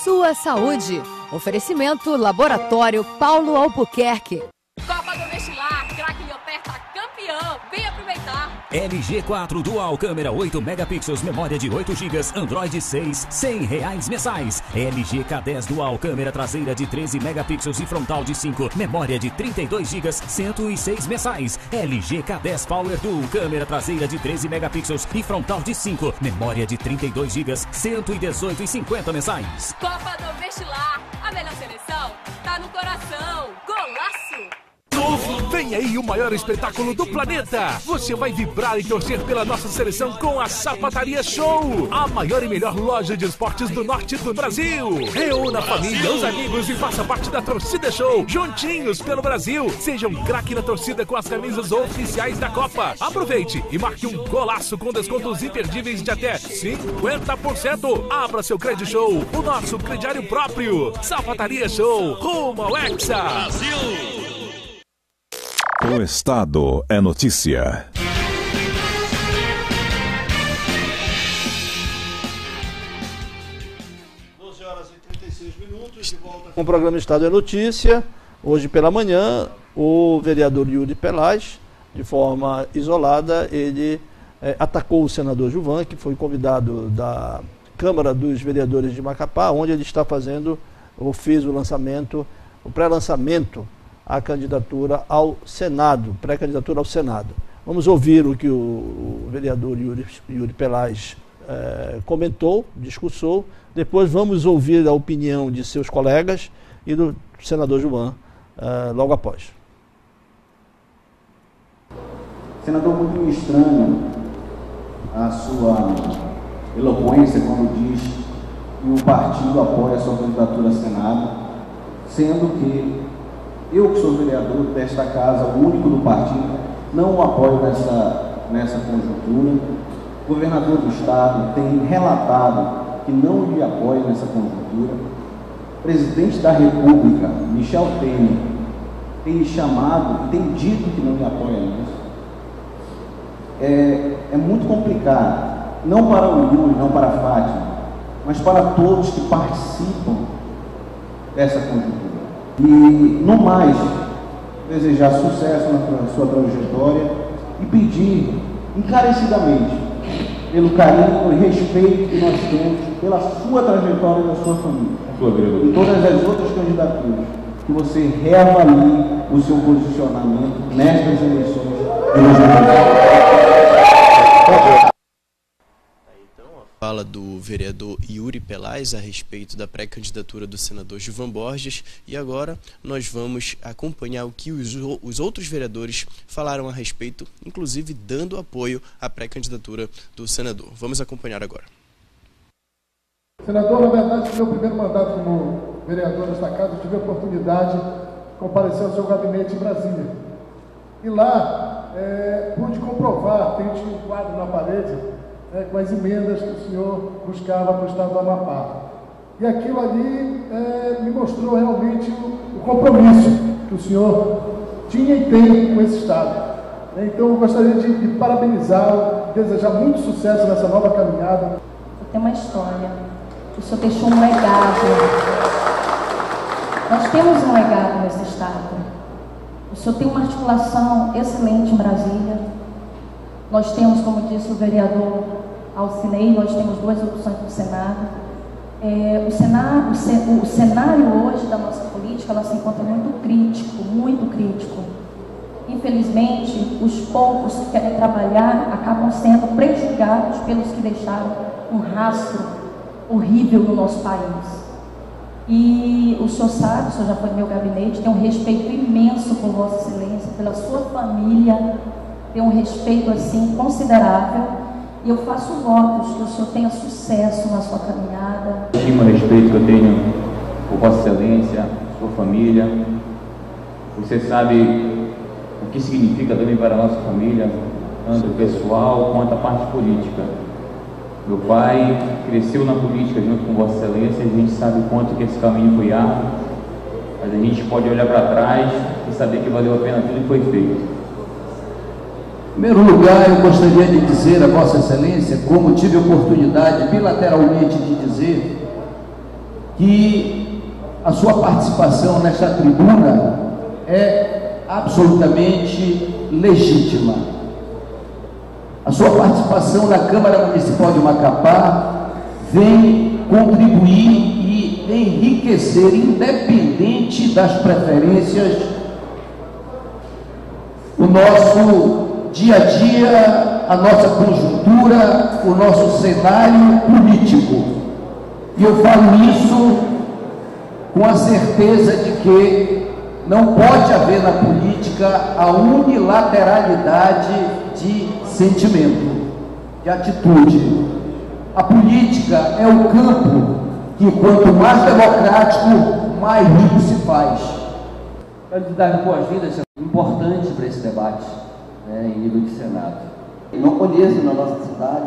Sua saúde. Oferecimento Laboratório Paulo Albuquerque. Copa do Vestilar, craque Leoperta campeão. Vem aproveitar. LG4 Dual Câmera 8 megapixels, memória de 8 GB, Android 6, R$100 mensais. LG K10 Dual Câmera traseira de 13 megapixels e frontal de 5, memória de 32 GB, R$106 mensais. LG K10 Power Dual Câmera traseira de 13 megapixels e frontal de 5, memória de 32 GB, R$118,50 mensais. Copa do Vestilar, a melhor seleção tá no coração. Golaço! Vem aí o maior espetáculo do planeta. Você vai vibrar e torcer pela nossa seleção com a Sapataria Show, a maior e melhor loja de esportes do norte do Brasil. Reúna a família, os amigos e faça parte da Torcida Show, juntinhos pelo Brasil. Seja um craque na torcida com as camisas oficiais da Copa. Aproveite e marque um golaço com descontos imperdíveis de até 50%. Abra seu Credit Show, o nosso crediário próprio. Sapataria Show, rumo ao Hexa. Brasil! O Estado é notícia. Com o programa Estado é Notícia, hoje pela manhã, o vereador Yuri Pelaz, de forma isolada, ele atacou o senador Gilvan, que foi convidado da Câmara dos Vereadores de Macapá, onde ele está fazendo, ou fez o lançamento, o pré-lançamento à candidatura ao Senado, pré-candidatura ao Senado. Vamos ouvir o que o vereador Yuri Pelaz comentou, discursou. Depois vamos ouvir a opinião de seus colegas e do senador Gilvan logo após. Senador, muito me estranha a sua eloquência quando diz que o partido apoia a sua candidatura ao Senado, sendo que Eu, que sou vereador desta casa, o único do partido, não o apoio nessa conjuntura. O governador do estado tem relatado que não lhe apoia nessa conjuntura. O presidente da República, Michel Temer, tem lhe chamado e tem dito que não lhe apoia nisso. É muito complicado, não para o Yuri, não para a Fátima, mas para todos que participam dessa conjuntura. E, no mais, desejar sucesso na sua trajetória e pedir encarecidamente pelo carinho e respeito que nós temos pela sua trajetória e da sua família. E todas as outras candidaturas, que você reavalie o seu posicionamento nestas eleições de 2020. Fala do vereador Yuri Pelaz a respeito da pré-candidatura do senador Gilvan Borges, e agora nós vamos acompanhar o que os outros vereadores falaram a respeito, inclusive dando apoio à pré-candidatura do senador. Vamos acompanhar agora. Senador, na verdade, no meu primeiro mandato como vereador desta casa, eu tive a oportunidade de comparecer ao seu gabinete em Brasília. E lá, pude comprovar, tem um quadro na parede, com as emendas que o senhor buscava para o estado do Amapá. E aquilo ali me mostrou realmente o compromisso que o senhor tinha e tem com esse estado. Então eu gostaria de parabenizá-lo, desejar muito sucesso nessa nova caminhada. Tem uma história, o senhor deixou um legado. Nós temos um legado nesse estado. O senhor tem uma articulação excelente em Brasília. Nós temos, como disse o vereador Alcinei, nós temos 2 opções no Senado. O cenário hoje da nossa política, ela se encontra muito crítico, muito crítico. Infelizmente, os poucos que querem trabalhar acabam sendo prejudicados pelos que deixaram um rastro horrível no nosso país. E o senhor sabe, o senhor já foi no meu gabinete, tem um respeito imenso por Vossa Excelência, pela sua família, tem um respeito assim considerável, e eu faço votos que o senhor tenha sucesso na sua caminhada. Estima e respeito que eu tenho por Vossa Excelência, sua família. Você sabe o que significa também para a nossa família, tanto pessoal quanto a parte política. Meu pai cresceu na política junto com Vossa Excelência, e a gente sabe o quanto que esse caminho foi árduo, mas a gente pode olhar para trás e saber que valeu a pena tudo que foi feito. Em primeiro lugar, eu gostaria de dizer a Vossa Excelência, como tive a oportunidade bilateralmente de dizer, que a sua participação nesta tribuna é absolutamente legítima. A sua participação na Câmara Municipal de Macapá vem contribuir e enriquecer, independente das preferências, o nosso dia a dia, a nossa conjuntura, o nosso cenário político. E eu falo isso com a certeza de que não pode haver na política a unilateralidade de sentimento, de atitude. A política é o campo que, quanto mais democrático, mais rico se faz. Quero te dar boas-vindas, é importante para esse debate, em nível de Senado. Eu não conheço na nossa cidade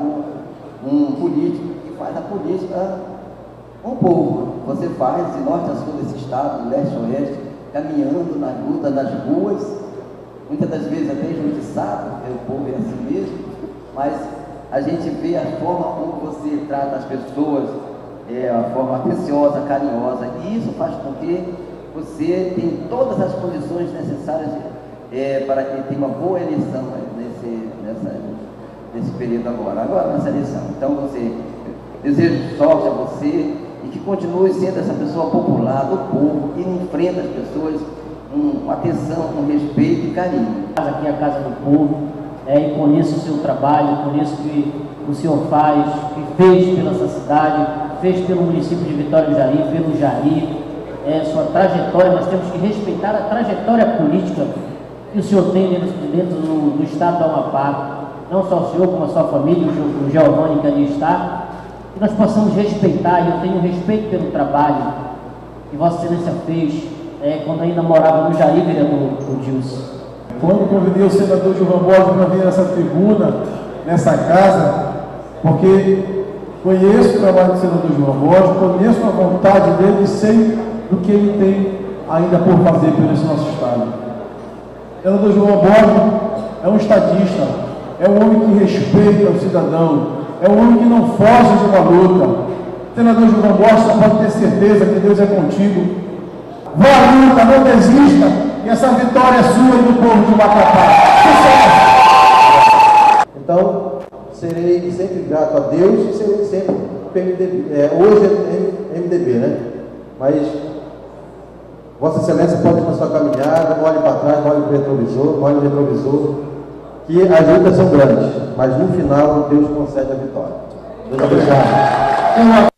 um político que faz a política com o povo. Você faz de norte a sul desse estado, do leste a oeste, caminhando nas lutas, nas ruas, muitas das vezes até injustiçado, porque o povo é assim mesmo, mas a gente vê a forma como você trata as pessoas, a forma atenciosa, carinhosa, e isso faz com que você tenha todas as condições necessárias para que tenha uma boa eleição nesse período agora nessa eleição. Então, desejo sorte a você e que continue sendo essa pessoa popular do povo, que enfrenta as pessoas com atenção, com respeito e carinho. Aqui é a Casa do Povo, e conheço o seu trabalho, conheço o que o senhor faz, que fez pela sua cidade, fez pelo município de Vitória do Jari, pelo Jari, sua trajetória. Nós temos que respeitar a trajetória política que o senhor tem dentro do estado do Amapá, não só o senhor, como a sua família, o Giovanni que ali está, que nós possamos respeitar, e eu tenho respeito pelo trabalho que Vossa Excelência fez quando ainda morava no Jari, vereador Dilson. Quando convidei o senador Gilvan Borges para vir nessa tribuna, nessa casa, porque conheço o trabalho do senador Gilvan Borges, conheço a vontade dele e sei do que ele tem ainda por fazer pelo nosso Estado. O senador Gilvan Borges é um estadista, é um homem que respeita o cidadão, é um homem que não foge de uma luta. O senador Gilvan Borges só pode ter certeza que Deus é contigo. Vá à luta, não desista, e essa vitória é sua e do povo de Macapá. Então, serei sempre grato a Deus e serei sempre PMDB. Hoje é MDB, né? Mas Vossa Excelência pode ir na sua caminhada, não olhe para trás, não olhe para o retrovisor, que as lutas são grandes, mas no final Deus concede a vitória. Deus abençoe.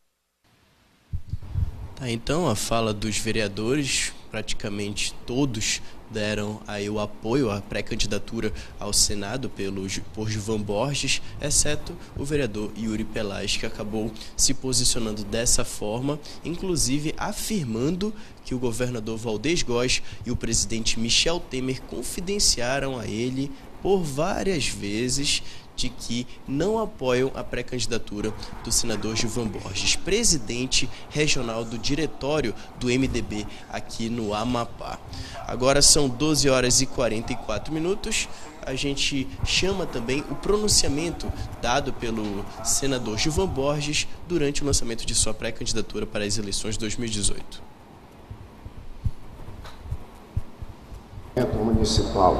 Tá, então a fala dos vereadores, praticamente todos deram aí o apoio à pré-candidatura ao Senado por Gilvan Borges, exceto o vereador Yuri Pelaz, que acabou se posicionando dessa forma, inclusive afirmando que o governador Valdez Góes e o presidente Michel Temer confidenciaram a ele por várias vezes de que não apoiam a pré-candidatura do senador Gilvan Borges, presidente regional do diretório do MDB aqui no Amapá. Agora são 12 horas e 44 minutos. A gente chama também o pronunciamento dado pelo senador Gilvan Borges durante o lançamento de sua pré-candidatura para as eleições de 2018. Municipal.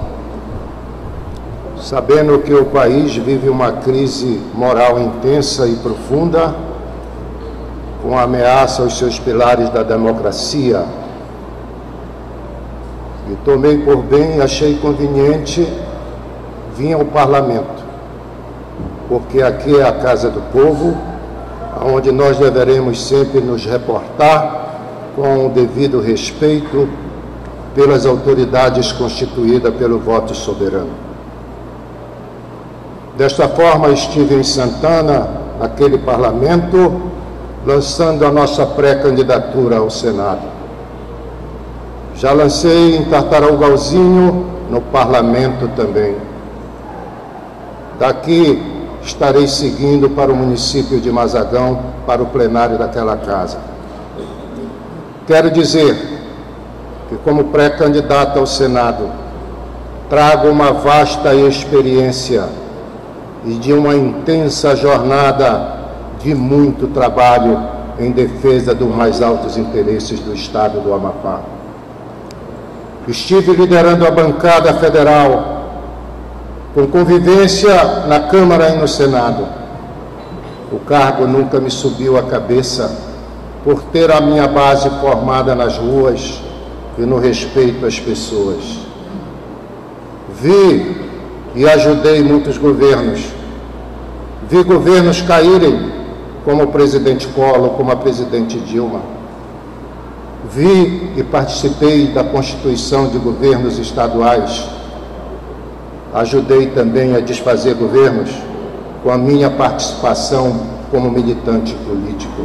Sabendo que o país vive uma crise moral intensa e profunda, com ameaça aos seus pilares da democracia, e tomei por bem e achei conveniente vir ao Parlamento, porque aqui é a casa do povo, onde nós deveremos sempre nos reportar com o devido respeito pelas autoridades constituídas pelo voto soberano. Desta forma, estive em Santana, naquele parlamento, lançando a nossa pré-candidatura ao Senado. Já lancei em Tartarugalzinho, no parlamento também. Daqui estarei seguindo para o município de Mazagão, para o plenário daquela casa. Quero dizer que, como pré-candidato ao Senado, trago uma vasta experiência e de uma intensa jornada de muito trabalho em defesa dos mais altos interesses do Estado do Amapá. Estive liderando a bancada federal, com convivência na Câmara e no Senado. O cargo nunca me subiu à cabeça, por ter a minha base formada nas ruas e no respeito às pessoas. Vi e ajudei muitos governos. Vi governos caírem, como o presidente Collor, como a presidente Dilma. Vi e participei da constituição de governos estaduais. Ajudei também a desfazer governos com a minha participação como militante político.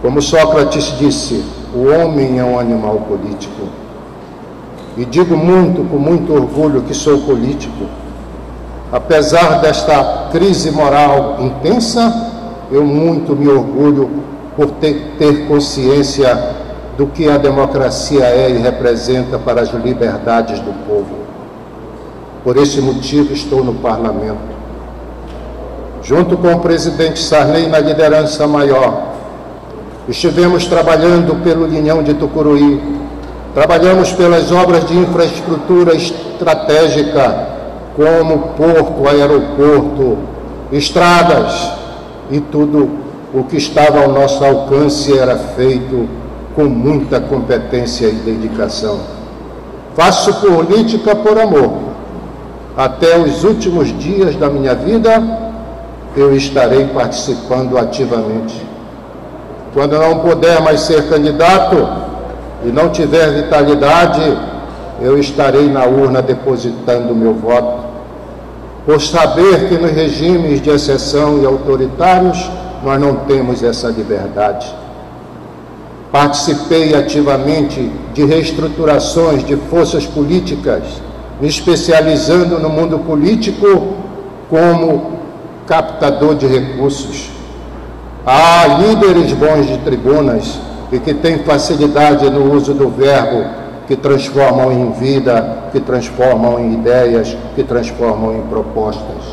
Como Sócrates disse, o homem é um animal político. E digo com muito orgulho que sou político. Apesar desta crise moral intensa, eu muito me orgulho por ter consciência do que a democracia é e representa para as liberdades do povo. Por esse motivo estou no parlamento. Junto com o presidente Sarney na liderança maior, estivemos trabalhando pelo Linhão de Tucuruí, trabalhamos pelas obras de infraestrutura estratégica, como porto, aeroporto, estradas, e tudo o que estava ao nosso alcance era feito com muita competência e dedicação. Faço política por amor. Até os últimos dias da minha vida, eu estarei participando ativamente. Quando não puder mais ser candidato e não tiver vitalidade, eu estarei na urna depositando meu voto, por saber que nos regimes de exceção e autoritários nós não temos essa liberdade. Participei ativamente de reestruturações de forças políticas, me especializando no mundo político como captador de recursos. Há líderes bons de tribunas e que têm facilidade no uso do verbo, que transformam em vida, que transformam em ideias, que transformam em propostas.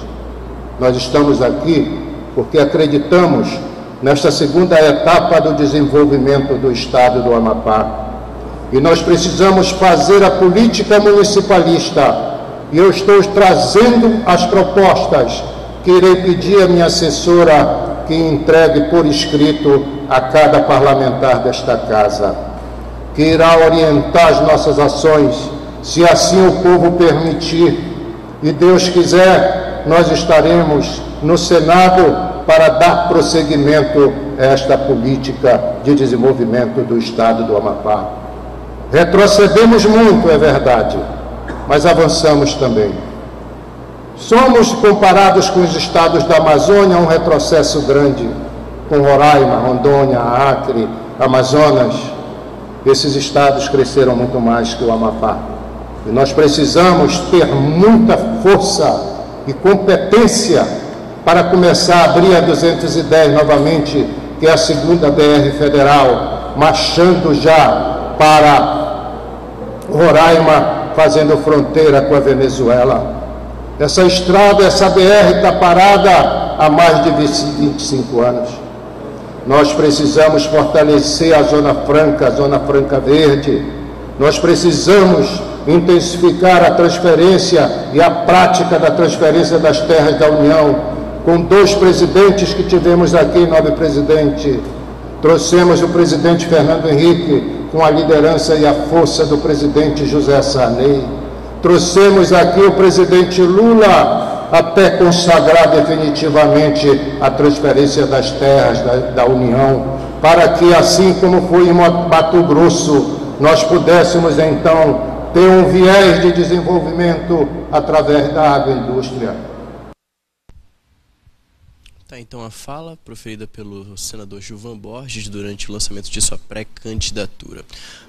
Nós estamos aqui porque acreditamos nesta segunda etapa do desenvolvimento do Estado do Amapá. E nós precisamos fazer a política municipalista. E eu estou trazendo as propostas que irei pedir à minha assessora que entregue por escrito a cada parlamentar desta casa, que irá orientar as nossas ações, se assim o povo permitir. E Deus quiser, nós estaremos no Senado para dar prosseguimento a esta política de desenvolvimento do Estado do Amapá. Retrocedemos muito, é verdade, mas avançamos também. Somos, comparados com os estados da Amazônia, um retrocesso grande, com Roraima, Rondônia, Acre, Amazonas. Esses estados cresceram muito mais que o Amapá. E nós precisamos ter muita força e competência para começar a abrir a 210 novamente, que é a segunda BR federal, marchando já para Roraima, fazendo fronteira com a Venezuela. Essa estrada, essa BR está parada há mais de 25 anos. Nós precisamos fortalecer a Zona Franca Verde. Nós precisamos intensificar a transferência e a prática da transferência das terras da União. Com 2 presidentes que tivemos aqui, nobre presidente, trouxemos o presidente Fernando Henrique com a liderança e a força do presidente José Sarney. Trouxemos aqui o presidente Lula até consagrar definitivamente a transferência das terras da União, para que, assim como foi em Mato Grosso, nós pudéssemos então ter um viés de desenvolvimento através da agroindústria. Tá, então a fala proferida pelo senador Gilvan Borges durante o lançamento de sua pré-candidatura.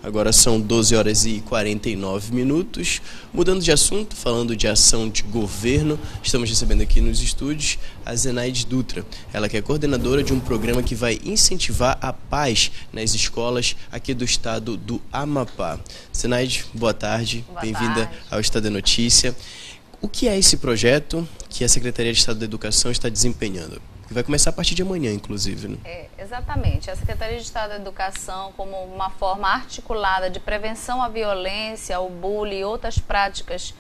Agora são 12 horas e 49 minutos. Mudando de assunto, falando de ação de governo, estamos recebendo aqui nos estúdios a Zenaide Dutra. Ela que é coordenadora de um programa que vai incentivar a paz nas escolas aqui do estado do Amapá. Zenaide, boa tarde. Bem-vinda ao Estado da Notícia. O que é esse projeto que a Secretaria de Estado da Educação está desempenhando? Que vai começar a partir de amanhã, inclusive, né? Exatamente. A Secretaria de Estado da Educação, como uma forma articulada de prevenção à violência, ao bullying e outras práticas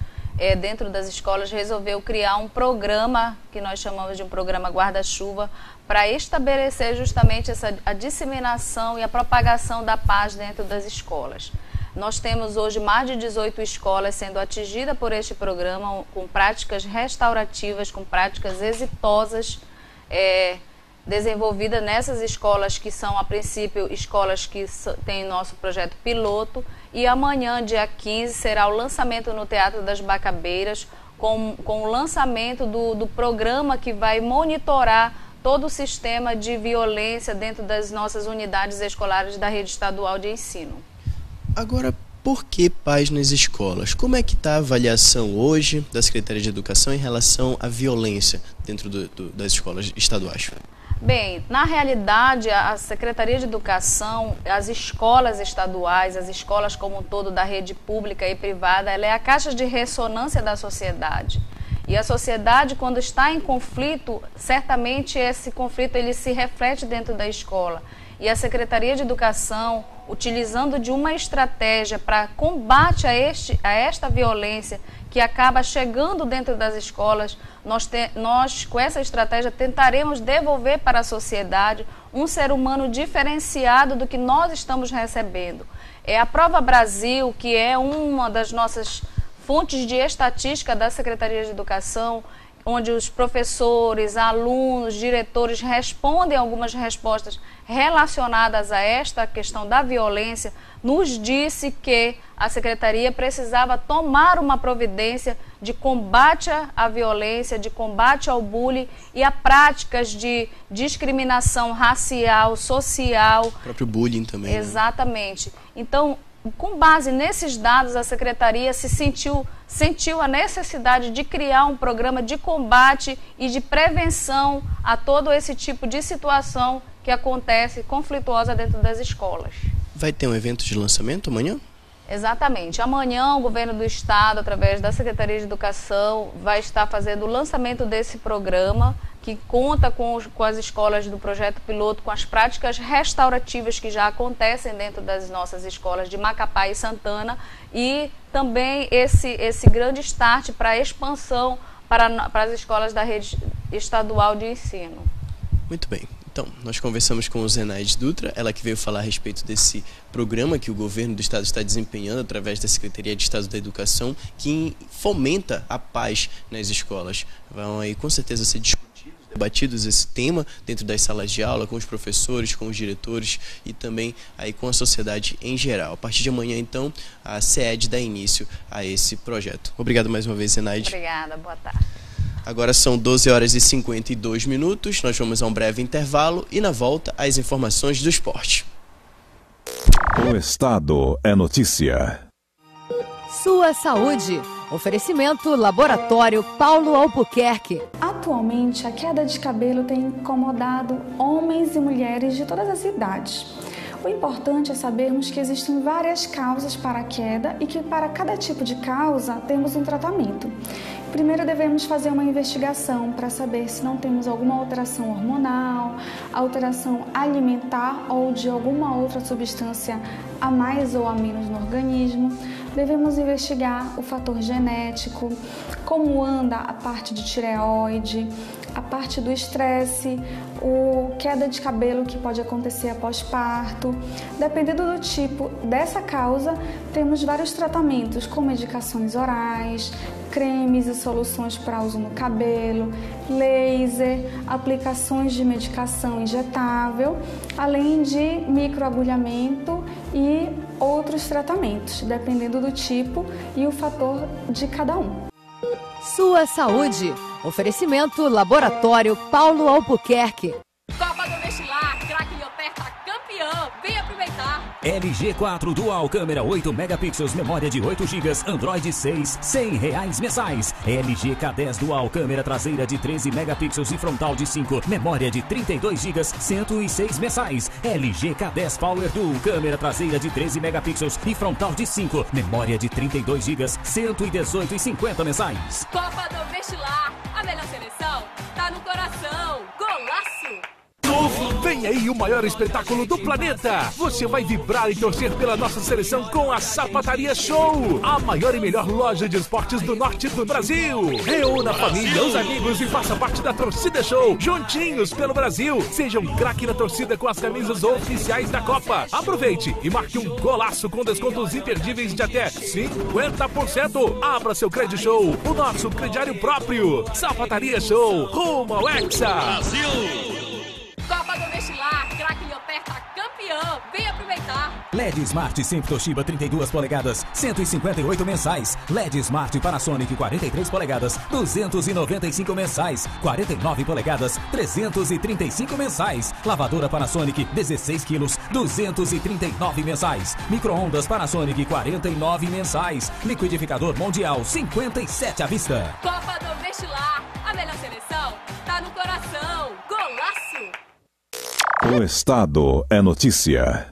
dentro das escolas, resolveu criar um programa, que nós chamamos de um programa guarda-chuva, para estabelecer justamente a disseminação e a propagação da paz dentro das escolas. Nós temos hoje mais de 18 escolas sendo atingidas por este programa, com práticas restaurativas, com práticas exitosas, desenvolvidas nessas escolas que são, a princípio, escolas que têm nosso projeto piloto. E amanhã, dia 15, será o lançamento no Teatro das Bacabeiras, com o lançamento do programa que vai monitorar todo o sistema de violência dentro das nossas unidades escolares da rede estadual de ensino. Agora, por que paz nas escolas? Como é que está a avaliação hoje da Secretaria de Educação em relação à violência dentro das escolas estaduais? Bem, na realidade, a Secretaria de Educação, as escolas estaduais, as escolas como um todo da rede pública e privada, ela é a caixa de ressonância da sociedade. E a sociedade, quando está em conflito, certamente esse conflito ele se reflete dentro da escola. E a Secretaria de Educação, utilizando de uma estratégia para combate a esta violência que acaba chegando dentro das escolas, nós, com essa estratégia, tentaremos devolver para a sociedade um ser humano diferenciado do que nós estamos recebendo. A Prova Brasil, que é uma das nossas fontes de estatística da Secretaria de Educação, onde os professores, alunos, diretores respondem algumas respostas relacionadas a esta questão da violência, nos disse que a Secretaria precisava tomar uma providência de combate à violência, de combate ao bullying e a práticas de discriminação racial, social. O próprio bullying também. Exatamente. Né? Então, com base nesses dados, a Secretaria sentiu a necessidade de criar um programa de combate e de prevenção a todo esse tipo de situação que acontece conflituosa dentro das escolas. Vai ter um evento de lançamento amanhã? Exatamente. Amanhã o governo do estado, através da Secretaria de Educação, vai estar fazendo o lançamento desse programa, que conta com as escolas do projeto piloto, com as práticas restaurativas que já acontecem dentro das nossas escolas de Macapá e Santana, e também esse grande start para a expansão para as escolas da rede estadual de ensino. Muito bem. Então, nós conversamos com o Zenaide Dutra, ela que veio falar a respeito desse programa que o governo do estado está desempenhando através da Secretaria de Estado da Educação, que fomenta a paz nas escolas. Vão aí com certeza ser debatidos esse tema dentro das salas de aula, com os professores, com os diretores e também aí com a sociedade em geral. A partir de amanhã, então, a SEAD dá início a esse projeto. Obrigado mais uma vez, Zenaide. Obrigada, boa tarde. Agora são 12 horas e 52 minutos, nós vamos a um breve intervalo e na volta as informações do esporte. O Estado é notícia. Sua saúde. Oferecimento Laboratório Paulo Albuquerque. Atualmente, a queda de cabelo tem incomodado homens e mulheres de todas as idades. O importante é sabermos que existem várias causas para a queda e que para cada tipo de causa temos um tratamento. Primeiro devemos fazer uma investigação para saber se não temos alguma alteração hormonal, alteração alimentar ou de alguma outra substância a mais ou a menos no organismo. Devemos investigar o fator genético, como anda a parte de tireoide, a parte do estresse, o queda de cabelo que pode acontecer após parto. Dependendo do tipo dessa causa, temos vários tratamentos com medicações orais, cremes e soluções para uso no cabelo, laser, aplicações de medicação injetável, além de microagulhamento e outros tratamentos, dependendo do tipo e o fator de cada um. Sua saúde. Oferecimento Laboratório Paulo Albuquerque. Copa do Vestilar, craque Leoperta, campeão. Vem aproveitar. LG4 Dual câmera 8 megapixels, memória de 8 GB, Android 6, R$100 mensais. LG K10 Dual câmera traseira de 13 megapixels e frontal de 5, memória de 32 GB, R$106 mensais. LG K10 Power Dual câmera traseira de 13 megapixels e frontal de 5, memória de 32 GB, R$118,50 mensais. Copa do Vestilar, a melhor seleção tá no coração. Golaço! Vem aí o maior espetáculo do planeta. Você vai vibrar e torcer pela nossa seleção com a Sapataria Show, a maior e melhor loja de esportes do norte do Brasil. Reúna a família, os amigos e faça parte da Torcida Show, juntinhos pelo Brasil. Seja um craque na torcida com as camisas oficiais da Copa. Aproveite e marque um golaço com descontos imperdíveis de até 50%. Abra seu Cred Show, o nosso crediário próprio. Sapataria Show, rumo ao Hexa. Brasil! Copa do Vestilar, craque Leoperta, campeão. Vem aproveitar. LED Smart sempre Toshiba 32 polegadas, 158 mensais. LED Smart Panasonic 43 polegadas, 295 mensais. 49 polegadas, 335 mensais. Lavadora Panasonic 16 quilos, 239 mensais. Micro-ondas Panasonic 49 mensais. Liquidificador Mundial 57 à vista. Copa do Vestilar, a melhor seleção tá no coração. Golaço! O Estado é notícia.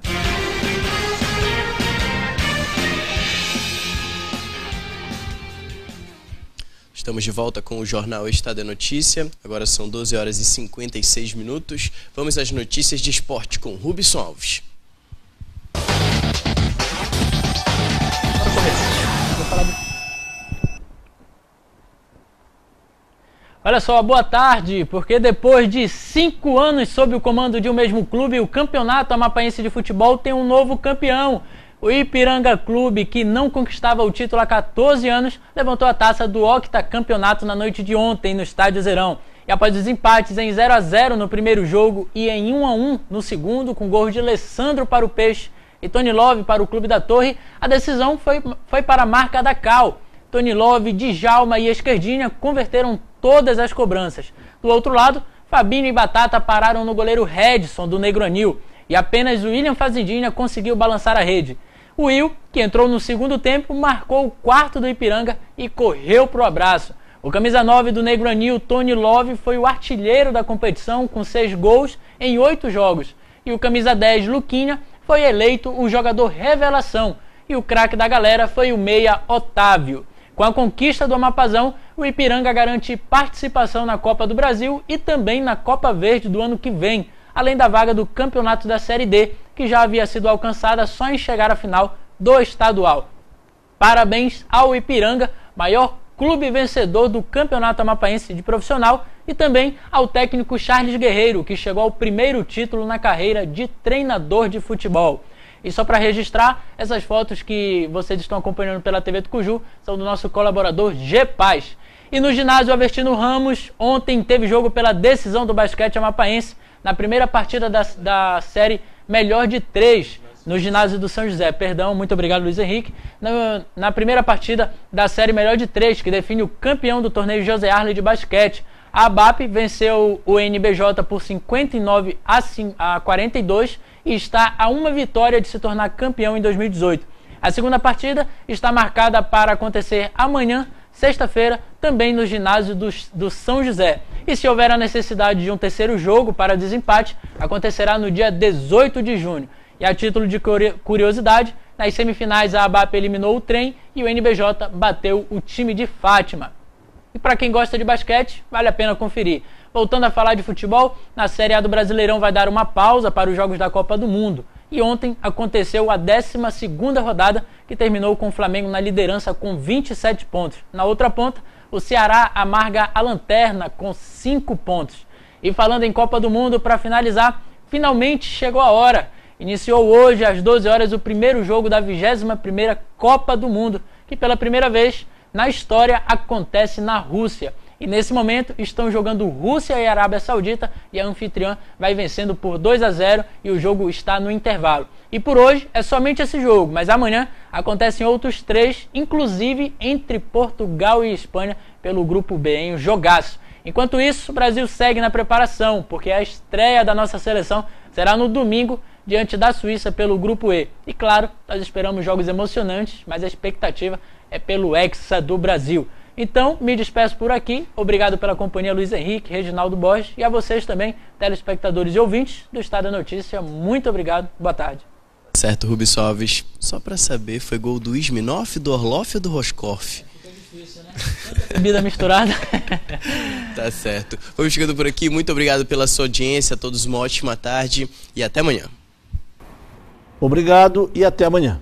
Estamos de volta com o Jornal Estado é Notícia. Agora são 12 horas e 56 minutos. Vamos às notícias de esporte com Rubson Alves. Olha só, boa tarde, porque depois de 5 anos sob o comando de um mesmo clube, o Campeonato Amapaense de Futebol tem um novo campeão. O Ipiranga Clube, que não conquistava o título há 14 anos, levantou a taça do octacampeonato na noite de ontem no Estádio Zerão. E após os empates em 0-0 no primeiro jogo e em 1-1 no segundo, com gols de Alessandro para o Peixe e Tony Love para o Clube da Torre, a decisão foi para a marca da Cal. Tony Love, Djalma e Esquerdinha converteram todas as cobranças. Do outro lado, Fabinho e Batata pararam no goleiro Redson, do Negro Anil, e apenas o William Fazendinha conseguiu balançar a rede. O Will, que entrou no segundo tempo, marcou o quarto do Ipiranga e correu para o abraço. O camisa 9 do Negro Anil, Tony Love, foi o artilheiro da competição com 6 gols em 8 jogos. E o camisa 10, Luquinha, foi eleito o jogador revelação. E o craque da galera foi o meia Otávio. Com a conquista do Amapazão, o Ipiranga garante participação na Copa do Brasil e também na Copa Verde do ano que vem, além da vaga do campeonato da Série D, que já havia sido alcançada só em chegar à final do estadual. Parabéns ao Ipiranga, maior clube vencedor do Campeonato Amapaense de Profissional, e também ao técnico Charles Guerreiro, que chegou ao primeiro título na carreira de treinador de futebol. E só para registrar, essas fotos que vocês estão acompanhando pela TV Tucuju são do nosso colaborador G Paz. E no ginásio Avertino Ramos, ontem teve jogo pela decisão do basquete amapaense na primeira partida da série Melhor de 3, no ginásio do São José. Perdão, muito obrigado, Luiz Henrique. Na primeira partida da série Melhor de 3, que define o campeão do torneio José Arley de basquete, a ABAP venceu o NBJ por 59 a 42 e está a uma vitória de se tornar campeão em 2018. A segunda partida está marcada para acontecer amanhã, sexta-feira, também no ginásio do São José. E se houver a necessidade de um terceiro jogo para desempate, acontecerá no dia 18 de junho. E a título de curiosidade, nas semifinais a ABAP eliminou o Trem e o NBJ bateu o time de Fátima. E para quem gosta de basquete, vale a pena conferir. Voltando a falar de futebol, na Série A do Brasileirão vai dar uma pausa para os jogos da Copa do Mundo. E ontem aconteceu a 12ª rodada, que terminou com o Flamengo na liderança com 27 pontos. Na outra ponta, o Ceará amarga a lanterna com 5 pontos. E falando em Copa do Mundo, para finalizar, finalmente chegou a hora. Iniciou hoje às 12 horas o primeiro jogo da 21ª Copa do Mundo, que pela primeira vez na história acontece na Rússia. E nesse momento estão jogando Rússia e Arábia Saudita, e a anfitriã vai vencendo por 2-0 e o jogo está no intervalo. E por hoje é somente esse jogo, mas amanhã acontecem outros 3, inclusive entre Portugal e Espanha pelo grupo B, em um jogaço. Enquanto isso, o Brasil segue na preparação, porque a estreia da nossa seleção será no domingo, diante da Suíça pelo grupo E. E claro, nós esperamos jogos emocionantes, mas a expectativa é pelo Hexa do Brasil. Então, me despeço por aqui. Obrigado pela companhia, Luiz Henrique, Reginaldo Borges, e a vocês também, telespectadores e ouvintes do Estado da Notícia. Muito obrigado. Boa tarde. Certo, Rubens Alves. Só para saber, foi gol do Isminoff, do Orloff ou do Roscoff? Difícil, né? Bebida misturada. Tá certo. Vamos chegando por aqui. Muito obrigado pela sua audiência. A todos uma ótima tarde e até amanhã. Obrigado e até amanhã.